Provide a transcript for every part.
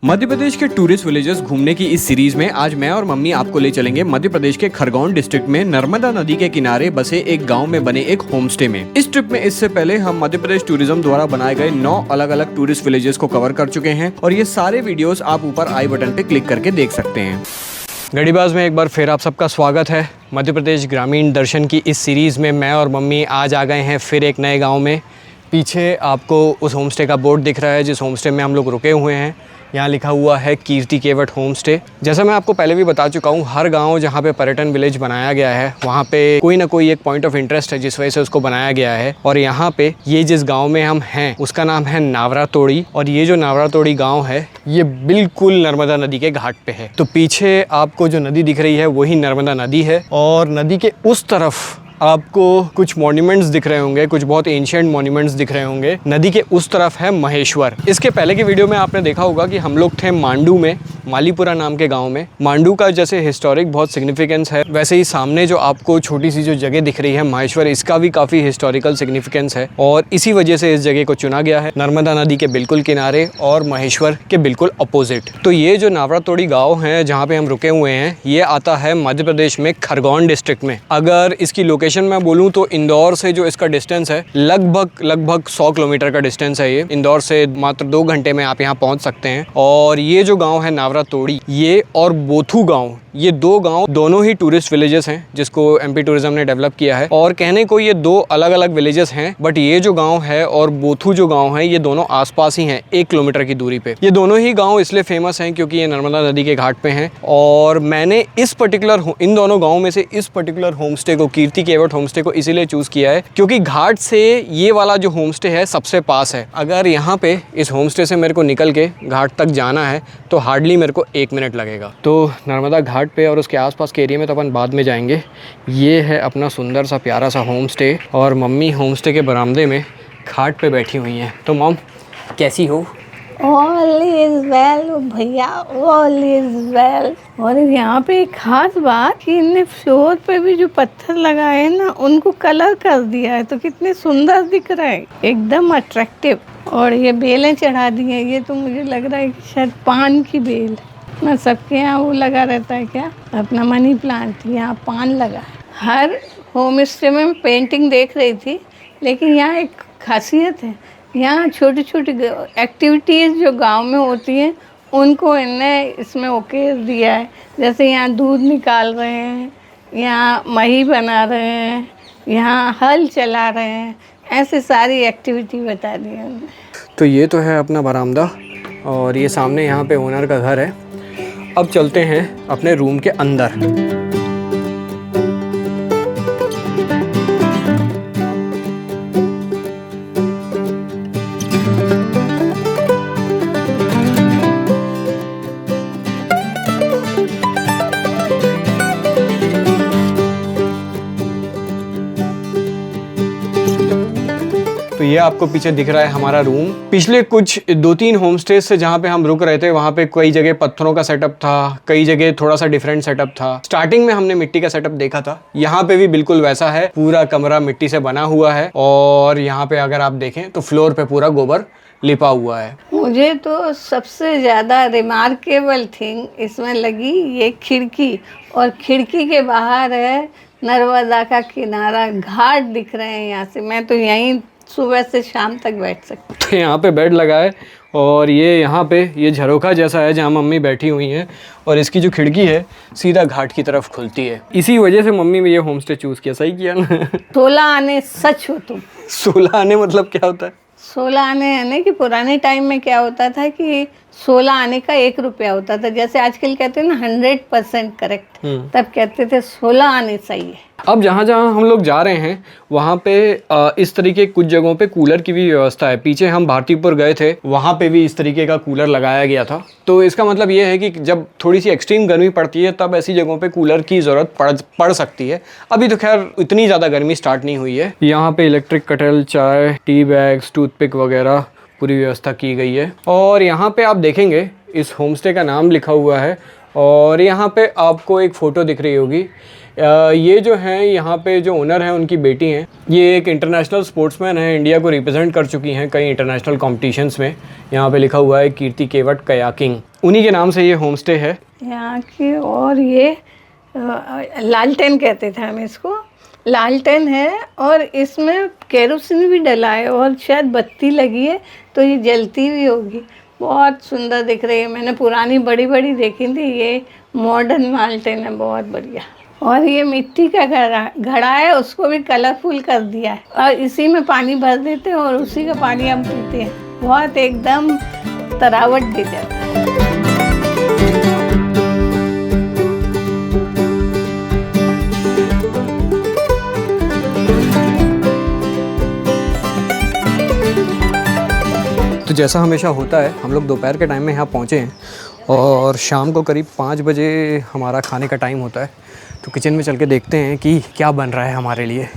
मध्य प्रदेश के tourist villages घूमने की इस सीरीज में आज मैं और मम्मी आपको ले चलेंगे मध्य प्रदेश के खरगोन डिस्ट्रिक्ट में नर्मदा नदी के किनारे बसे एक गांव में बने एक होम स्टे में। इस ट्रिप में इससे पहले हम मध्य प्रदेश टूरिज्म द्वारा बनाए गए 9 अलग अलग टूरिस्ट विलेजेस को कवर कर चुके हैं और ये सारे वीडियोस आप ऊपर आई बटन पे क्लिक करके देख सकते हैं। गढ़ीबाज में एक बार फिर आप सबका स्वागत है। मध्य प्रदेश ग्रामीण दर्शन की इस सीरीज़ में मैं और मम्मी आज आ गए हैं फिर एक नए गांव में। पीछे आपको उस होम स्टे का बोर्ड दिख रहा है जिस होम स्टे में हम लोग रुके हुए हैं। यहाँ लिखा हुआ है कीर्ति केवट होम स्टे। जैसा मैं आपको पहले भी बता चुका हूँ, हर गांव जहाँ पे पर्यटन विलेज बनाया गया है वहाँ पे कोई ना कोई एक पॉइंट ऑफ इंटरेस्ट है जिस वजह से उसको बनाया गया है। और यहाँ पे ये जिस गांव में हम हैं उसका नाम है नावरा तोड़ी, और ये जो नावरा तोड़ी गाँव है ये बिल्कुल नर्मदा नदी के घाट पे है। तो पीछे आपको जो नदी दिख रही है वही नर्मदा नदी है, और नदी के उस तरफ आपको कुछ मॉन्यूमेंट्स दिख रहे होंगे, कुछ बहुत एंशिएंट मॉन्यूमेंट्स दिख रहे होंगे। नदी के उस तरफ है महेश्वर। इसके पहले की वीडियो में आपने देखा होगा कि हम लोग थे मांडू में, मालीपुरा नाम के गांव में। मांडू का जैसे हिस्टोरिक बहुत सिग्निफिकेंस है, वैसे ही सामने जो आपको छोटी सी जो जगह दिख रही है महेश्वर, इसका भी काफ़ी हिस्टोरिकल सिग्निफिकेंस है और इसी वजह से इस जगह को चुना गया है, नर्मदा नदी के बिल्कुल किनारे और महेश्वर के बिल्कुल अपोजिट। तो ये जो नावरा तोड़ी गाँव है जहाँ पे हम रुके हुए हैं, ये आता है मध्य प्रदेश में खरगोन डिस्ट्रिक्ट में। अगर इसकी लोकेशन मैं बोलूँ तो इंदौर से जो इसका डिस्टेंस है लगभग 100 किलोमीटर का डिस्टेंस है। ये इंदौर से मात्र 2 घंटे में आप यहाँ पहुँच सकते हैं। और ये जो गांव है नावरा तोड़ी, ये और बोथू गांव, ये 2 गांव दोनों ही टूरिस्ट विलेजेस हैं जिसको एमपी टूरिज्म ने डेवलप किया है। और कहने को ये 2 अलग अलग विलेजेस हैं, बट ये जो गांव है और बोथू जो गांव है ये दोनों आसपास ही हैं, 1 किलोमीटर की दूरी पे। ये दोनों ही गांव इसलिए फेमस हैं क्योंकि ये नर्मदा नदी के घाट पे हैं। और मैंने इन दोनों गाँव में से इस पर्टिकुलर होम स्टे को, कीर्ति केवट होम स्टे को इसीलिए चूज़ किया है क्योंकि घाट से ये वाला जो होम स्टे है सबसे पास है। अगर यहाँ पे इस होम स्टे से मेरे को निकल के घाट तक जाना है तो हार्डली मेरे को 1 मिनट लगेगा। तो नर्मदा घाट पे और उसके आसपास के एरिया में तो अपन बाद में जाएंगे। ये है अपना सुंदर सा प्यारा सा होम स्टे, और मम्मी होम स्टे के बरामदे में घाट पे बैठी हुई हैं। तो मॉम कैसी हो? ऑल इज वेल भैया, ऑल इज वेल। और यहाँ पे एक खास बात कि इनने फ्लोर पे भी जो पत्थर लगाए हैं ना, उनको कलर कर दिया है, तो कितने सुंदर दिख रहा है, एकदम अट्रैक्टिव। और ये बेलें चढ़ा दी हैं, ये तो मुझे लग रहा है कि शायद पान की बेल ना, सबके यहाँ वो लगा रहता है क्या, अपना मनी प्लांट, यहाँ पान लगा। हर होम स्टे में पेंटिंग देख रही थी, लेकिन यहाँ एक खासियत है, यहाँ छोटी छोटी एक्टिविटीज़ जो गांव में होती हैं उनको इनने इसमें ओके दिया है। जैसे यहाँ दूध निकाल रहे हैं, यहाँ मही बना रहे हैं, यहाँ हल चला रहे हैं, ऐसे सारी एक्टिविटी बता दी है उन्होंने। तो ये तो है अपना बरामदा, और ये सामने यहाँ पे ओनर का घर है। अब चलते हैं अपने रूम के अंदर। तो ये आपको पीछे दिख रहा है हमारा रूम। पिछले कुछ 2-3 होम स्टे से जहाँ पे हम रुक रहे थे वहाँ पे कई जगह पत्थरों का सेटअप था, कई जगह थोड़ा सा डिफरेंट सेटअप था। स्टार्टिंग में हमने मिट्टी का सेटअप देखा था, यहाँ पे भी बिल्कुल वैसा है, पूरा कमरा मिट्टी से बना हुआ है। और यहाँ पे अगर आप देखें तो फ्लोर पे पूरा गोबर लिपा हुआ है। मुझे तो सबसे ज़्यादा रिमार्केबल थिंग इसमें लगी ये खिड़की, और खिड़की के बाहर है नर्मदा का किनारा, घाट दिख रहे हैं यहाँ से। मैं तो यहीं सुबह से शाम तक बैठ सकती हूँ। तो यहाँ पे बेड लगा है, और ये यहाँ पे ये झरोखा जैसा है जहाँ मम्मी बैठी हुई हैं, और इसकी जो खिड़की है सीधा घाट की तरफ खुलती है। इसी वजह से मम्मी ने ये होम स्टे चूज़ किया। सही किया ना? 16 आने सच हो तुम। 16 आने मतलब क्या होता है? 16 आने यानी कि पुराने टाइम में क्या होता था कि 16 आने का 1 रुपया होता था। जैसे आजकल कहते हैं ना 100% करेक्ट, तब कहते थे 16 आने सही है। अब जहाँ जहाँ हम लोग जा रहे हैं वहाँ पे इस तरीके कुछ जगहों पे कूलर की भी व्यवस्था है। पीछे हम भारतीपुर गए थे, वहाँ पे भी इस तरीके का कूलर लगाया गया था। तो इसका मतलब ये है कि जब थोड़ी सी एक्सट्रीम गर्मी पड़ती है तब ऐसी जगहों पे कूलर की ज़रूरत पड़ सकती है। अभी तो खैर इतनी ज़्यादा गर्मी स्टार्ट नहीं हुई है। यहाँ पे इलेक्ट्रिक कटल, चाय, टी बैग्स, टूथपिक वगैरह पूरी व्यवस्था की गई है। और यहाँ पे आप देखेंगे इस होम स्टे का नाम लिखा हुआ है, और यहाँ पे आपको एक फ़ोटो दिख रही होगी। ये जो हैं यहाँ पे जो ओनर हैं उनकी बेटी हैं। ये एक इंटरनेशनल स्पोर्ट्समैन है, इंडिया को रिप्रेजेंट कर चुकी हैं कई इंटरनेशनल कॉम्पिटिशन्स में। यहाँ पे लिखा हुआ है कीर्ति केवट कयाकिंग। उन्हीं के नाम से ये होम स्टे है यहाँ की। और ये लालटेन कहते थे हम इसको, लालटेन है और इसमें केरोसिन भी डला है और शायद बत्ती लगी है तो ये जलती भी होगी। बहुत सुंदर दिख रही है। मैंने पुरानी बड़ी बड़ी देखी थी, ये मॉडर्न लालटेन है, बहुत बढ़िया। और ये मिट्टी का घड़ा है, उसको भी कलरफुल कर दिया है और इसी में पानी भर देते हैं और उसी का पानी हम पीते हैं। बहुत एकदम तरावट दे जाता है। तो जैसा हमेशा होता है हम लोग दोपहर के टाइम में यहाँ पहुँचे हैं और शाम को करीब 5 बजे हमारा खाने का टाइम होता है। तो किचन में चल के देखते हैं कि क्या बन रहा है हमारे लिए।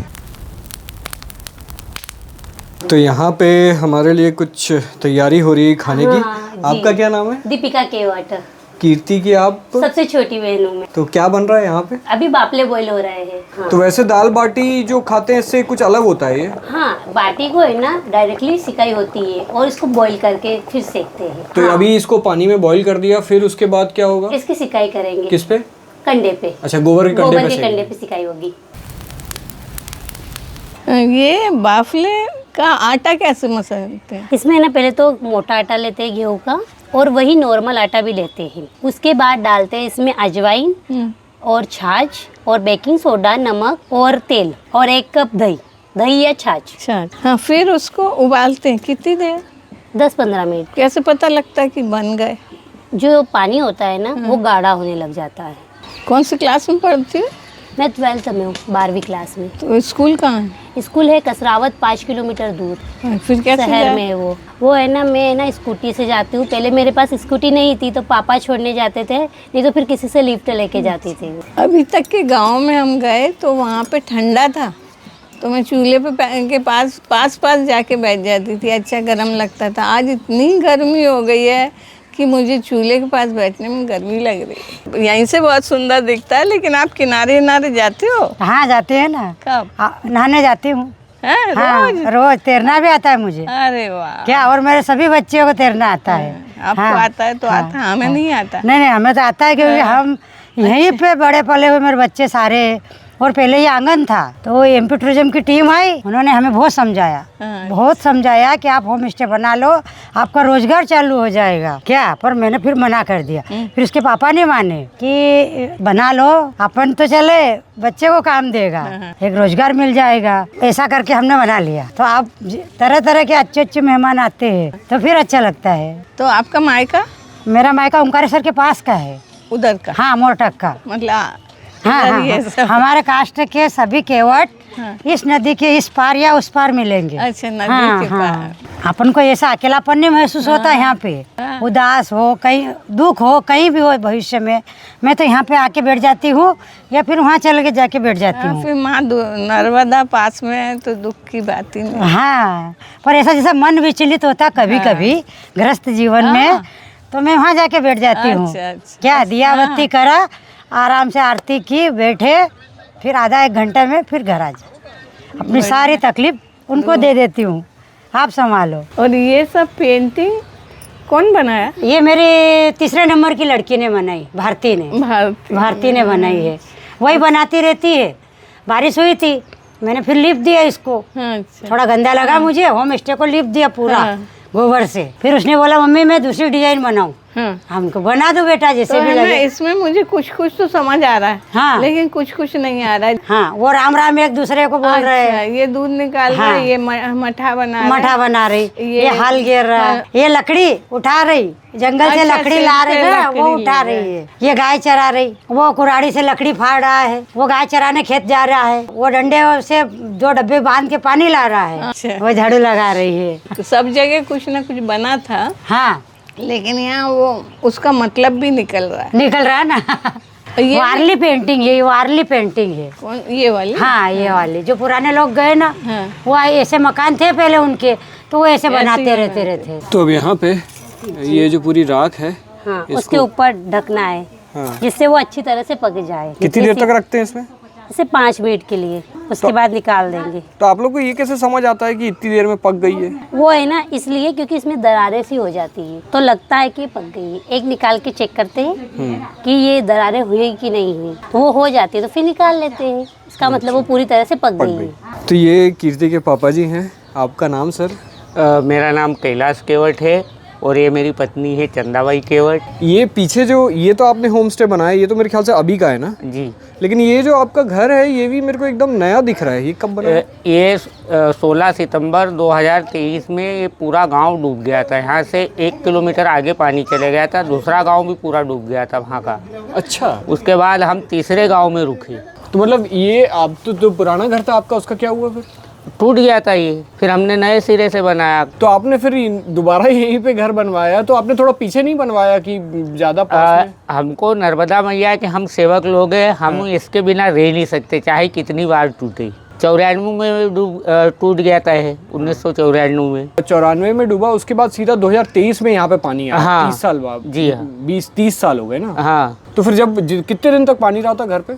तो यहाँ पे हमारे लिए कुछ तैयारी हो रही है खाने की। आपका क्या नाम है? दीपिका केवट। कीर्ति की आप सबसे छोटी बहन हूँ मैं। तो क्या बन रहा है यहाँ पे? अभी बापले बॉईल हो रहे हैं। हाँ। तो वैसे दाल बाटी जो खाते हैं इससे कुछ अलग होता है ये? हाँ, बाटी को है ना डायरेक्टली सिकाई होती है और इसको बॉईल करके फिर सेकते हैं। तो हाँ। अभी इसको पानी में बॉईल कर दिया, फिर उसके बाद क्या होगा? इसकी सिकाई करेंगे। किस पे? कंडे पे। अच्छा, गोबर के कंडे पे सिकाई होगी। ये बाफले का आटा कैसे मसलते हैं? इसमें ना पहले तो मोटा आटा लेते हैं गेहूँ का और वही नॉर्मल आटा भी लेते हैं। उसके बाद डालते हैं इसमें अजवाइन और छाछ और बेकिंग सोडा, नमक और तेल और 1 कप दही या छाछ। हाँ, फिर उसको उबालते हैं कितनी देर? 10-15 मिनट। कैसे पता लगता है कि बन गए? जो पानी होता है ना वो गाढ़ा होने लग जाता है। कौन सी क्लास में पढ़ती है? मैं 12th में हूँ, 12वीं क्लास में। तो स्कूल कहाँ है? स्कूल है कसरावत, 5 किलोमीटर दूर। फिर कैसे शहर में है वो है ना। मैं ना स्कूटी से जाती हूँ। पहले मेरे पास स्कूटी नहीं थी तो पापा छोड़ने जाते थे, नहीं तो फिर किसी से लिफ्ट लेके जाती थी। अभी तक के गांव में हम गए तो वहाँ पे ठंडा था तो मैं चूल्हे पे के पास जाके बैठ जाती थी, अच्छा गर्म लगता था। आज इतनी गर्मी हो गई है कि मुझे चूल्हे के पास बैठने में गर्मी लग रही है। यहीं से बहुत सुंदर दिखता है, लेकिन आप किनारे जाते हो? हाँ, जाते हैं ना। कब? नहाने जाती हूँ। हाँ, रोज तैरना भी आता है मुझे। अरे वाह! क्या, और मेरे सभी बच्चों को तैरना आता है। आपको आता है तो आता, हमें नहीं आता। नहीं, हमें तो आता है क्योंकि हम यहीं पे बड़े पले हुए मेरे बच्चे सारे। और पहले ये आंगन था तो एमपी टूरिज्म की टीम आई, उन्होंने हमें बहुत समझाया कि आप होम स्टे बना लो, आपका रोजगार चालू हो जाएगा। क्या, पर मैंने फिर मना कर दिया। फिर उसके पापा ने माने कि बना लो, अपन तो चले, बच्चे को काम देगा, एक रोजगार मिल जाएगा। ऐसा करके हमने बना लिया। तो आप तरह तरह के अच्छे मेहमान आते हैं तो फिर अच्छा लगता है। तो आपका मायका? मेरा मायका ओंकारेश्वर के पास का है। उधर का? हाँ, मोरटक का। मतलब हाँ, हमारे कास्ट के सभी केवट इस नदी के इस पार या उस पार मिलेंगे। अच्छा, नदी के पार। अपन को ऐसा अकेलापन नहीं महसूस होता है यहाँ पे। उदास हो, कहीं दुख हो, कहीं भी हो भविष्य में, मैं तो यहाँ पे आके बैठ जाती हूँ या फिर वहाँ चल के जाके बैठ जाती हूँ। फिर माँ नर्मदा पास में है तो दुख की बात ही नहीं। हाँ, पर ऐसा जैसा मन विचलित होता कभी कभी गृहस्थ जीवन में, तो मैं वहाँ जाके बैठ जाती हूँ। क्या, दिया बत्ती करा, आराम से आरती की, बैठे, फिर आधा 1 घंटे में फिर घर आ जाए। अपनी सारी तकलीफ उनको दे देती हूँ, आप संभालो। और ये सब पेंटिंग कौन बनाया? ये मेरे 3रे नंबर की लड़की ने बनाई, भारती ने बनाई है। वही बनाती रहती है। बारिश हुई थी, मैंने फिर लिप दिया इसको। अच्छा। थोड़ा गंदा लगा मुझे, होम स्टे को लिप दिया पूरा गोबर से। फिर उसने बोला मम्मी मैं दूसरी डिजाइन बनाऊं। हमको बना दो बेटा, जैसे तो भी लगे। इसमें मुझे कुछ तो समझ आ रहा है। हाँ, लेकिन कुछ नहीं आ रहा है। हाँ, वो राम राम एक दूसरे को बोल रहे हैं। ये दूध निकाल रहा है, ये मठा बना रही, ये हल गिर रहा है, ये लकड़ी उठा रही, जंगल से लकड़ी ला रही है, वो उठा रही है। ये गाय चरा रही, वो कुराड़ी से लकड़ी फाड़ रहा है, वो गाय चराने खेत जा रहा है, वो डंडे से 2 डब्बे बांध के पानी ला रहा है, वो झाड़ू लगा रही है। तो सब जगह कुछ ना कुछ बना था। हाँ, लेकिन यहाँ वो उसका मतलब भी निकल रहा है ना। वारली पेंटिंग है, वारली पेंटिंग है। कौन, ये वाली? हाँ, ये वाली। जो पुराने लोग गए ना, वो ऐसे मकान थे पहले उनके, तो वो ऐसे बनाते रहते। तो अब यहाँ पे ये जो पूरी राख है, हाँ, उसके ऊपर ढकना है जिससे वो अच्छी तरह से पक जाए। कितनी देर तक रखते हैं इसमें? जैसे 5 मिनट के लिए, उसके बाद निकाल देंगे। तो आप लोग को ये कैसे समझ आता है कि इतनी देर में पक गई है? वो है ना इसलिए क्योंकि इसमें दरारें सी हो जाती है तो लगता है कि पक गई है। एक निकाल के चेक करते हैं कि ये दरारें हुई कि नहीं हुई, तो वो हो जाती है तो फिर निकाल लेते हैं, इसका मतलब वो पूरी तरह से पक गई है। तो ये कीर्ति के पापा जी हैं। आपका नाम सर? मेरा नाम कैलाश केवट है और ये मेरी पत्नी है चंदाबाई केवट। ये पीछे जो ये तो आपने होम स्टे बनाया, ये तो मेरे ख्याल से अभी का है ना? जी। लेकिन ये जो आपका घर है ये भी मेरे को एकदम नया दिख रहा है, ये कब बना? ये 16 सितंबर 2023 में ये पूरा गांव डूब गया था। यहाँ से 1 किलोमीटर आगे पानी चले गया था, दूसरा गांव भी पूरा डूब गया था वहाँ का। अच्छा। उसके बाद हम तीसरे गांव में रुके। तो मतलब ये आप तो पुराना घर था आपका, उसका क्या हुआ फिर? टूट गया था ये, फिर हमने नए सिरे से बनाया। तो आपने फिर दोबारा यहीं पे घर बनवाया, तो आपने थोड़ा पीछे नहीं बनवाया कि ज़्यादा पास में? हमको नर्मदा मैया के हम सेवक लोग हैं, हम इसके बिना रह नहीं सकते चाहे कितनी बार टूटे। 94 में टूट गया था, 1994 में। 94 में डूबा, उसके बाद सीधा 2023 में यहाँ पे पानी आया। हाँ। 30 साल बाद। जी हाँ। 20-30 साल हो गए ना? हाँ। तो फिर कितने दिन तक पानी रहा था घर पे?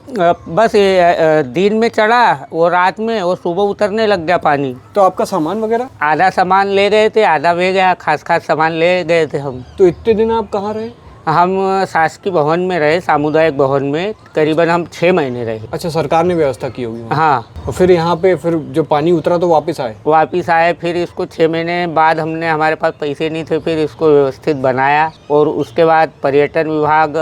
बस ये दिन में चढ़ा और रात में और सुबह उतरने लग गया पानी। तो आपका सामान वगैरह? आधा सामान ले गए थे, आधा बह गया, खास सामान ले गए थे हम। तो इतने दिन आप कहाँ रहे? हम शासकीय भवन में रहे, सामुदायिक भवन में करीबन हम 6 महीने रहे। अच्छा, सरकार ने व्यवस्था की होगी वहाँ? हाँ। और फिर यहाँ पे फिर जब पानी उतरा तो वापस आए? फिर इसको 6 महीने बाद हमने, हमारे पास पैसे नहीं थे, फिर इसको व्यवस्थित बनाया। और उसके बाद पर्यटन विभाग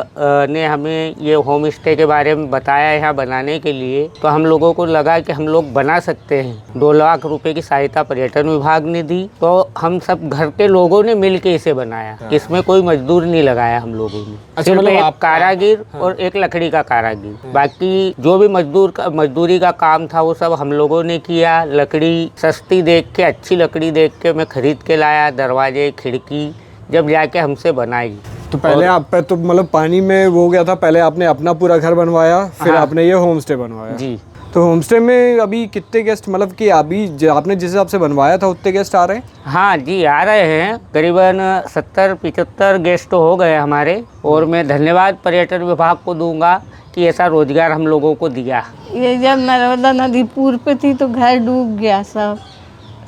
ने हमें ये होम स्टे के बारे में बताया यहाँ बनाने के लिए। तो हम लोगों को लगा कि हम लोग बना सकते हैं। 2 लाख रुपए की सहायता पर्यटन विभाग ने दी, तो हम सब घर के लोगों ने मिल के इसे बनाया। इसमें कोई मजदूर नहीं लगाया हम लोगों ने। अच्छा, सिर्फ मतलब एक कारागिर और एक लकड़ी का कारागिर, बाकी जो भी मजदूरी का काम था वो सब हम लोगों ने किया। लकड़ी सस्ती देख के, अच्छी लकड़ी देख के मैं खरीद के लाया, दरवाजे खिड़की जब जाके हमसे बनाई। तो पहले आप तो मतलब पानी में वो हो गया था, पहले आपने अपना पूरा घर बनवाया, फिर हाँ। आपने ये होम स्टे बनवाया। जी। तो होम स्टे में अभी कितने गेस्ट, मतलब कि अभी आपने जिस हिसाब से बनवाया था उतने गेस्ट आ रहे हैं? हाँ जी, आ रहे हैं। करीबन 70-75 गेस्ट हो गए हमारे। और मैं धन्यवाद पर्यटन विभाग को दूंगा कि ऐसा रोजगार हम लोगों को दिया। ये जब नर्मदा नदी पूर पे थी तो घर डूब गया,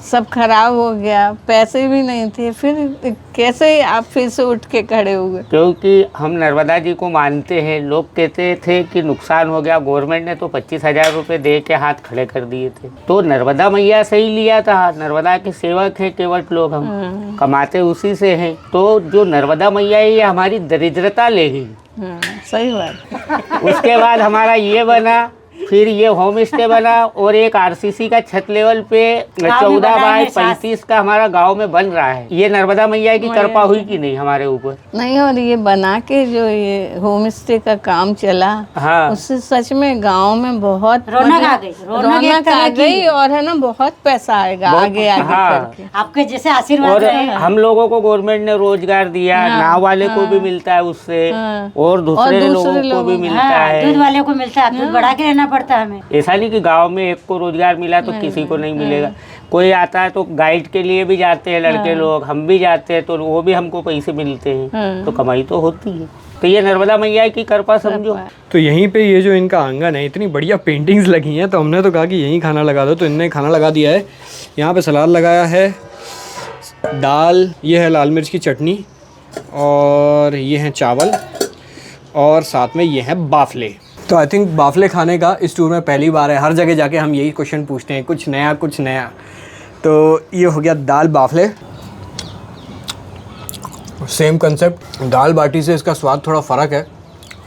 सब खराब हो गया, पैसे भी नहीं थे, फिर कैसे आप फिर से उठ के खड़े हुए? क्योंकि हम नर्मदा जी को मानते हैं। लोग कहते थे कि नुकसान हो गया, गवर्नमेंट ने तो 25,000 रुपये दे के हाथ खड़े कर दिए थे। तो नर्मदा मैया से ही लिया था, नर्मदा के सेवक है केवट लोग, हम कमाते उसी से हैं। तो जो नर्मदा मैया है ये हमारी दरिद्रता ले गई। सही बात। उसके बाद हमारा ये बना, फिर ये होम स्टे बना और एक आरसीसी का छत लेवल पे 14 बाय 35 का हमारा गांव में बन रहा है। ये नर्मदा मैया की कृपा हुई कि नहीं हमारे ऊपर? नहीं, और ये बना के जो ये होम स्टे का काम चला, हाँ। उससे सच में गांव में बहुत रौनक आ गई, रौनक आ गई। और है ना, बहुत पैसा आएगा आगे हाँ। करके। आपके जैसे आशीर्वाद और रहे। हम लोगों को गवर्नमेंट ने रोजगार दिया, नाव वाले को भी मिलता है उससे, और दूसरे लोगों को भी मिलता है, दूध वाले को मिलता है, दूध बढ़ा के रहना पड़ता है हमें। ऐसा नहीं कि गांव में एक को रोजगार मिला तो किसी को नहीं मिलेगा। कोई आता है तो गाइड के लिए भी जाते हैं लड़के लोग, हम भी जाते हैं तो वो भी हमको पैसे मिलते हैं। तो कमाई तो होती है। तो ये नर्मदा मैया की कृपा समझो। तो यहीं पे ये जो इनका आंगन है, इतनी बढ़िया पेंटिंग्स लगी हैं, तो हमने तो कहा कि यहीं खाना लगा दो, तो इनने खाना लगा दिया है। यहाँ पे सलाद लगाया है, दाल, ये है लाल मिर्च की चटनी, और ये हैं चावल, और साथ में ये हैं बाफले। तो आई थिंक बाफले खाने का इस टूर में पहली बार है। हर जगह जाके हम यही क्वेश्चन पूछते हैं, कुछ नया कुछ नया। तो ये हो गया दाल बाफले, सेम कंसेप्ट। दाल बाटी से इसका स्वाद थोड़ा फ़र्क है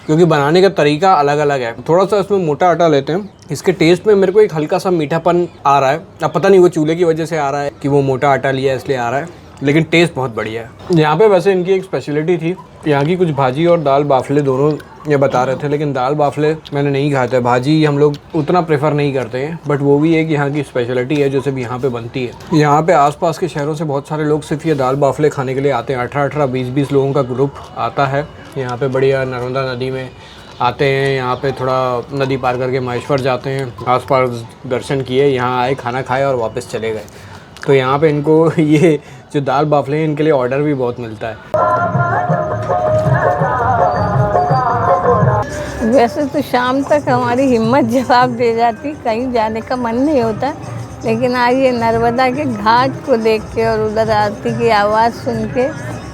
क्योंकि बनाने का तरीका अलग अलग है। थोड़ा सा इसमें मोटा आटा लेते हैं। इसके टेस्ट में मेरे को एक हल्का सा मीठापन आ रहा है। अब पता नहीं वो चूल्हे की वजह से आ रहा है कि वो मोटा आटा लिया इसलिए आ रहा है, लेकिन टेस्ट बहुत बढ़िया है। यहाँ पे वैसे इनकी एक स्पेशलिटी थी, यहाँ की कुछ भाजी और दाल बाफले दोनों ये बता रहे थे, लेकिन दाल बाफले मैंने नहीं खाए थे। भाजी हम लोग उतना प्रेफर नहीं करते हैं, बट वो भी एक यहाँ की स्पेशलिटी है जो सिर्फ यहाँ पे बनती है। यहाँ पे आसपास के शहरों से बहुत सारे लोग सिर्फ ये दाल बाफले खाने के लिए आते हैं। 18-18, 20-20 लोगों का ग्रुप आता है यहाँ पे। बढ़िया नर्मदा नदी में आते हैं, यहाँ पे थोड़ा नदी पार करके महेश्वर जाते हैं, आसपास दर्शन किए, यहाँ आए, खाना खाए और वापस चले गए। तो यहाँ पे इनको ये जो दाल बाफले हैं इनके लिए ऑर्डर भी बहुत मिलता है। वैसे तो शाम तक हमारी हिम्मत जवाब दे जाती, कहीं जाने का मन नहीं होता, लेकिन आज ये नर्मदा के घाट को देख के और उधर आरती की आवाज़ सुन के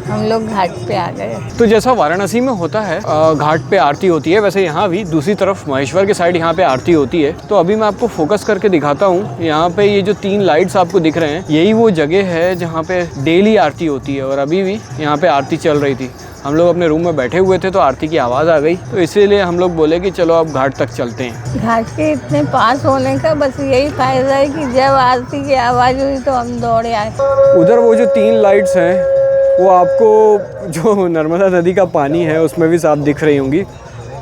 हम लोग घाट पे आ गए। तो जैसा वाराणसी में होता है घाट पे आरती होती है, वैसे यहाँ भी दूसरी तरफ महेश्वर के साइड यहाँ पे आरती होती है। तो अभी मैं आपको फोकस करके दिखाता हूँ। यहाँ पे ये जो 3 लाइट्स आपको दिख रहे हैं, यही वो जगह है जहाँ पे डेली आरती होती है। और अभी भी यहाँ पे आरती चल रही थी। हम लोग अपने रूम में बैठे हुए थे तो आरती की आवाज़ आ गई, तो इसीलिए हम लोग बोले कि चलो अब घाट तक चलते हैं। घाट के इतने पास होने का बस यही फायदा है कि जब आरती की आवाज़ हुई तो हम दौड़े आए। उधर वो जो 3 लाइट्स हैं वो आपको जो नर्मदा नदी का पानी है उसमें भी साफ दिख रही होंगी।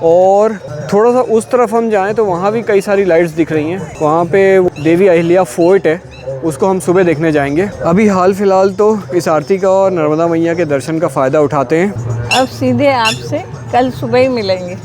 और थोड़ा सा उस तरफ हम जाएं तो वहाँ भी कई सारी लाइट्स दिख रही हैं। वहाँ पे देवी अहिल्या फोर्ट है, उसको हम सुबह देखने जाएंगे। अभी हाल फिलहाल तो इस आरती का और नर्मदा मैया के दर्शन का फ़ायदा उठाते हैं। अब सीधे आपसे कल सुबह ही मिलेंगे।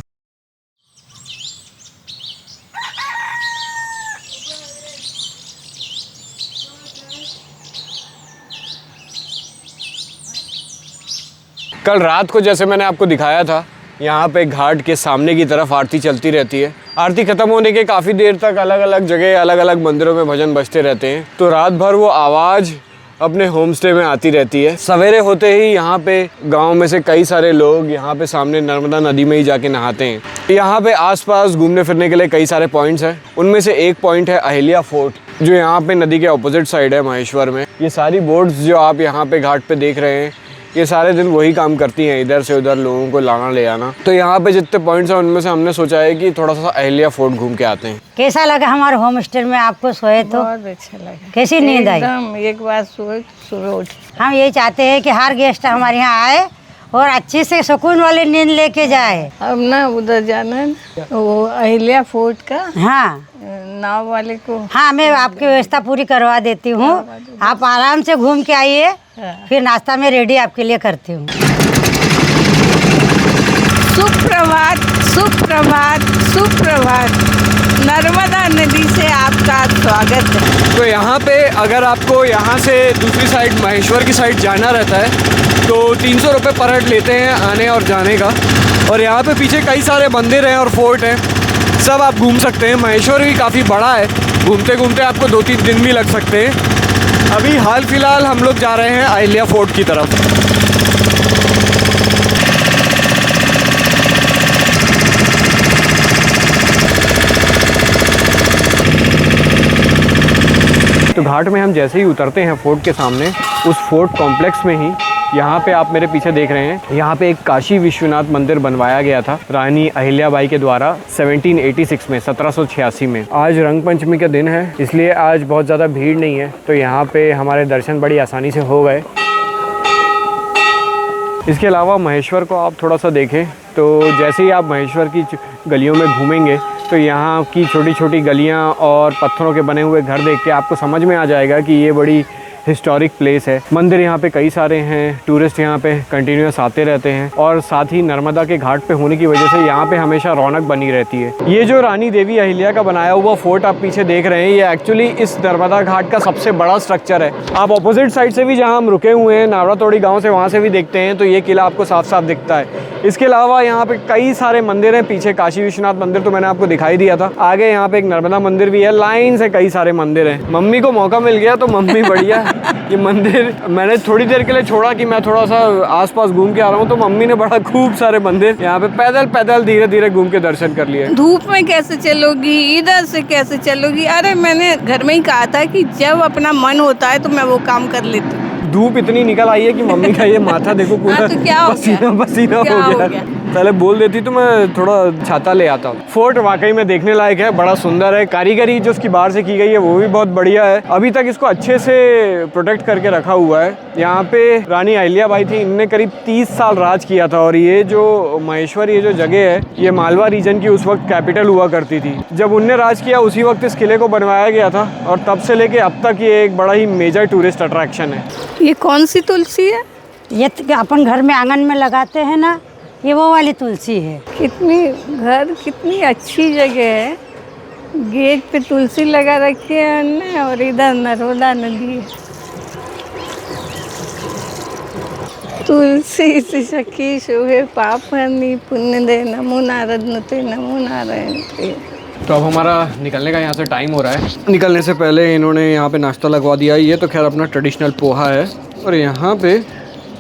कल रात को जैसे मैंने आपको दिखाया था, यहाँ पे घाट के सामने की तरफ आरती चलती रहती है। आरती ख़त्म होने के काफ़ी देर तक अलग अलग जगह अलग अलग मंदिरों में भजन बजते रहते हैं। तो रात भर वो आवाज़ अपने होम स्टे में आती रहती है। सवेरे होते ही यहाँ पे गांव में से कई सारे लोग यहाँ पे सामने नर्मदा नदी में ही जाके नहाते हैं। यहाँ पे आसपास घूमने फिरने के लिए कई सारे पॉइंट्स हैं। उनमें से एक पॉइंट है अहिल्या फोर्ट, जो यहाँ पे नदी के ऑपोजिट साइड है महेश्वर में। ये सारी बोट्स जो आप यहाँ पे घाट पे देख रहे हैं, ये सारे दिन वही काम करती हैं, इधर से उधर लोगों को लाना ले आना। तो यहाँ पे जितने पॉइंट्स हैं उनमें से हमने सोचा है कि थोड़ा सा अहिल्या फोर्ट घूम के आते हैं। कैसा लगा हमारे होम स्टे में? आपको सोए तो बहुत अच्छा लगा। कैसी नींद आई? एकदम एक बार सुबह उठ। हम ये चाहते हैं कि हर गेस्ट हमारे यहाँ आए और अच्छी से सुकून वाली नींद लेके जाए। अब ना उधर जाना है ना, वो अहिल्या फोर्ट का हाँ नाव वाले को। हाँ, मैं आपकी व्यवस्था पूरी करवा देती हूँ। आप आराम से घूम के आइए, फिर नाश्ता में रेडी आपके लिए करती हूँ। सुप्रभात सुप्रभात सुप्रभात। नर्मदा नदी से आपका स्वागत है। तो यहाँ पे अगर आपको यहाँ से दूसरी साइड महेश्वर की साइड जाना रहता है तो 300 रुपये पर हेड लेते हैं आने और जाने का। और यहाँ पे पीछे कई सारे मंदिर हैं और फोर्ट हैं, सब आप घूम सकते हैं। महेश्वर भी काफ़ी बड़ा है, घूमते घूमते आपको 2-3 दिन भी लग सकते हैं। अभी हाल फिलहाल हम लोग जा रहे हैं अहिल्या फोर्ट की तरफ। तो घाट में हम जैसे ही उतरते हैं फोर्ट के सामने, उस फोर्ट कॉम्प्लेक्स में ही यहाँ पे आप मेरे पीछे देख रहे हैं, यहाँ पे एक काशी विश्वनाथ मंदिर बनवाया गया था रानी अहिल्याबाई के द्वारा 1786 में, 1786 में। आज रंग पंचमी का दिन है, इसलिए आज बहुत ज़्यादा भीड़ नहीं है, तो यहाँ पे हमारे दर्शन बड़ी आसानी से हो गए। इसके अलावा महेश्वर को आप थोड़ा सा देखें तो जैसे ही आप महेश्वर की गलियों में घूमेंगे तो यहाँ की छोटी छोटी गलियाँ और पत्थरों के बने हुए घर देख के आपको समझ में आ जाएगा कि ये बड़ी हिस्टोरिक प्लेस है। मंदिर यहाँ पे कई सारे हैं, टूरिस्ट यहाँ पे कंटिन्यूस आते रहते हैं और साथ ही नर्मदा के घाट पे होने की वजह से यहाँ पे हमेशा रौनक बनी रहती है। ये जो रानी देवी अहिल्या का बनाया हुआ फोर्ट आप पीछे देख रहे हैं, ये एक्चुअली इस नर्मदा घाट का सबसे बड़ा स्ट्रक्चर है। आप अपोजिट साइड से भी जहाँ हम रुके हुए हैं नावड़ा तोड़ी गाँव से, वहाँ से भी देखते हैं तो ये किला आपको साफ साफ दिखता है। इसके अलावा यहाँ पे कई सारे मंदिर हैं, पीछे काशी विश्वनाथ मंदिर तो मैंने आपको दिखाई दिया था, आगे यहाँ पे एक नर्मदा मंदिर भी है, लाइन से कई सारे मंदिर हैं। मम्मी को मौका मिल गया तो मम्मी बढ़िया ये मंदिर मैंने थोड़ी देर के लिए छोड़ा कि मैं थोड़ा सा आसपास घूम के आ रहा हूँ, तो मम्मी ने बड़ा खूब सारे मंदिर यहाँ पे पैदल पैदल धीरे धीरे घूम के दर्शन कर लिए। धूप में कैसे चलोगी, इधर से कैसे चलोगी? अरे मैंने घर में ही कहा था कि जब अपना मन होता है तो मैं वो काम कर लेती हूँ। धूप इतनी निकल आई है कि मम्मी का ये माथा देखो पूरा तो क्या हो पसीना गया? पसीना क्या हो हो गया। गया? पहले बोल देती तो मैं थोड़ा छाता ले आता। फोर्ट वाकई में देखने लायक है, बड़ा सुंदर है। कारीगरी जो उसकी बाहर से की गई है वो भी बहुत बढ़िया है। अभी तक इसको अच्छे से प्रोटेक्ट करके रखा हुआ है। यहाँ पे रानी अहिल्याबाई थी, इनने करीब 30 साल राज किया था और ये जो महेश्वर ये जो जगह है ये मालवा रीजन की उस वक्त कैपिटल हुआ करती थी। जब उनने राज किया उसी वक्त इस किले को बनवाया गया था और तब से लेके अब तक ये एक बड़ा ही मेजर टूरिस्ट अट्रैक्शन है। ये कौन सी तुलसी है? ये अपन घर में आंगन में लगाते हैं ना, ये वो वाली तुलसी है। कितनी अच्छी जगह है। गेट पे तुलसी लगा रखी है हमने और इधर नर्मदा नदी है। तुलसी सखी शोभे पापनी पुण्य दे नमो नारद नुते नमो नारायण ते। तो अब हमारा निकलने का यहाँ से टाइम हो रहा है। निकलने से पहले इन्होंने यहाँ पे नाश्ता लगवा दिया। ये तो खैर अपना ट्रेडिशनल पोहा है और यहाँ पे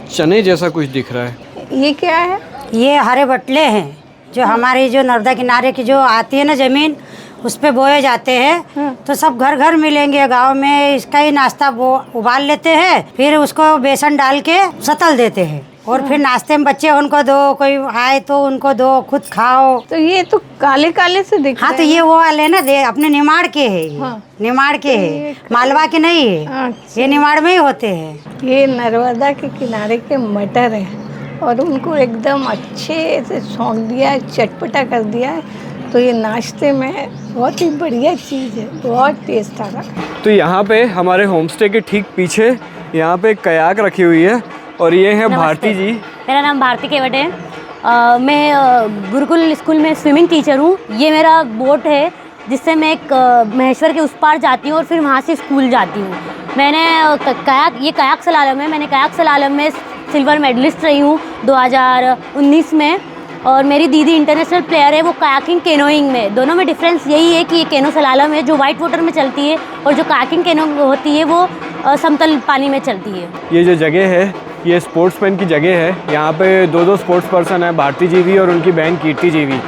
चने जैसा कुछ दिख रहा है। ये क्या है? ये हरे बटले हैं जो हमारी जो नर्मदा किनारे की जो आती है ना ज़मीन, उस पे बोए जाते हैं। तो सब घर घर मिलेंगे गांव में। इसका ही नाश्ता वो उबाल लेते हैं, फिर उसको बेसन डाल के सतल देते हैं और फिर नाश्ते में बच्चे उनको दो, कोई आए तो उनको दो, खुद खाओ। तो ये तो काले काले से दिख हाँ, तो ये वो वाले ना दे अपने निमाड़ के है ये। हाँ। निमाड़ के है, मालवा के नहीं है। अच्छा। ये निमाड़ में ही होते हैं। ये नर्मदा के किनारे के मटर हैं और उनको एकदम अच्छे से छौंक दिया है, चटपटा कर दिया है। तो ये नाश्ते में बहुत ही बढ़िया चीज़ है, बहुत टेस्ट आ रहा। तो यहाँ पे हमारे होम स्टे के ठीक पीछे यहाँ पे कयाक रखी हुई है और ये है भारती जी। मेरा नाम भारती केवट है। मैं गुरुकुल स्कूल में स्विमिंग टीचर हूँ। ये मेरा बोट है जिससे मैं एक महेश्वर के उस पार जाती हूँ और फिर वहाँ से स्कूल जाती हूँ। मैंने ये कयाक सलालम है। मैंने कयाक सलालम में सिल्वर मेडलिस्ट रही हूँ 2019 में। और मेरी दीदी इंटरनेशनल प्लेयर है, वो कायाकिंग कैनोइंग में। दोनों में डिफरेंस यही है कि ये कैनो सलालम है जो वाइट वाटर में चलती है और जो कायाकिंग कैनो होती है वो समतल पानी में चलती है। ये जो जगह है ये स्पोर्ट्समैन की जगह है। यहाँ पे दो स्पोर्ट्स पर्सन है, भारती जी भी और उनकी बहन कीर्ति जी भी।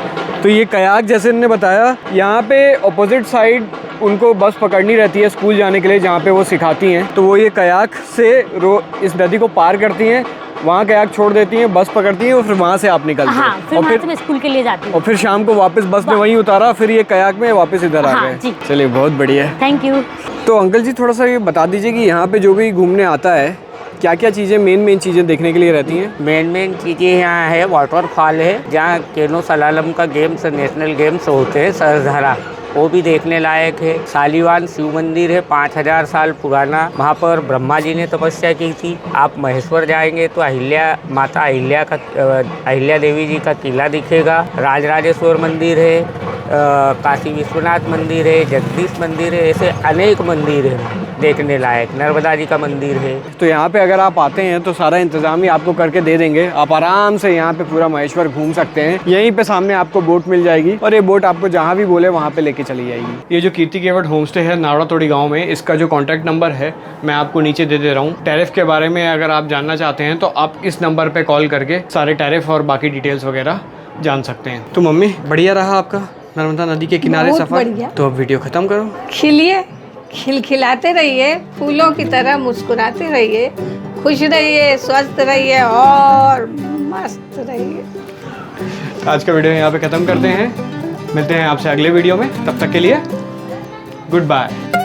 तो ये कयाक जैसे इन्होंने बताया, यहाँ पे ऑपोजिट साइड उनको बस पकड़नी रहती है स्कूल जाने के लिए जहाँ पे वो सिखाती हैं। तो वो ये कयाक से इस नदी को पार करती हैं, वहाँ कयाक छोड़ देती हैं, बस पकड़ती हैं और फिर वहाँ से आप निकलते हैं। हाँ, फिर वहाँ से मैं स्कूल के लिए जाती हूँ। और फिर शाम को वापस बस में वहीं उतारा, फिर ये कयाक में वापस इधर आ हाँ, गए। जी। चलिए, बहुत बढ़िया। Thank you. तो अंकल जी थोड़ा सा ये बता दीजिए कि यहाँ पे जो भी घूमने आता है क्या क्या चीज़ें मेन चीज़ें देखने के लिए रहती हैं? मेन चीज़ें यहाँ है, वाटरफॉल है जहाँ कैनो सलालम का गेम्स, नेशनल गेम्स होते हैं, सरसधरा, वो भी देखने लायक है। शालीवान शिव मंदिर है 5000 साल पुराना, वहाँ पर ब्रह्मा जी ने तपस्या की थी। आप महेश्वर जाएंगे तो माता अहिल्या देवी जी का किला दिखेगा। राजराजेश्वर मंदिर है, काशी विश्वनाथ मंदिर है, जगदीश मंदिर है, ऐसे अनेक मंदिर हैं देखने लायक। नर्मदा जी का मंदिर है। तो यहाँ पे अगर आप आते हैं तो सारा इंतजाम ही आपको करके दे देंगे। आप आराम से यहाँ पे पूरा महेश्वर घूम सकते हैं। यहीं पे सामने आपको बोट मिल जाएगी और ये बोट आपको जहाँ भी बोले वहाँ पे लेके चली जाएगी। ये जो कीर्ति केवट होम स्टे है नावड़ा तोड़ी गाँव में, इसका जो कॉन्टैक्ट नंबर है मैं आपको नीचे दे रहा हूँ। टैरिफ के बारे में अगर आप जानना चाहते हैं तो आप इस नंबर पर कॉल करके सारे टैरिफ और बाकी डिटेल्स वगैरह जान सकते हैं। तो मम्मी, बढ़िया रहा आपका नर्मदा नदी के किनारे बहुत सफर? बढ़िया। तो अब वीडियो खत्म करो। खिलिए, खिलखिलाते रहिए, फूलों की तरह मुस्कुराते रहिए, खुश रहिए, स्वस्थ रहिए और मस्त रहिए। आज का वीडियो यहाँ पे ख़त्म करते हैं। मिलते हैं आपसे अगले वीडियो में। तब तक के लिए गुड बाय।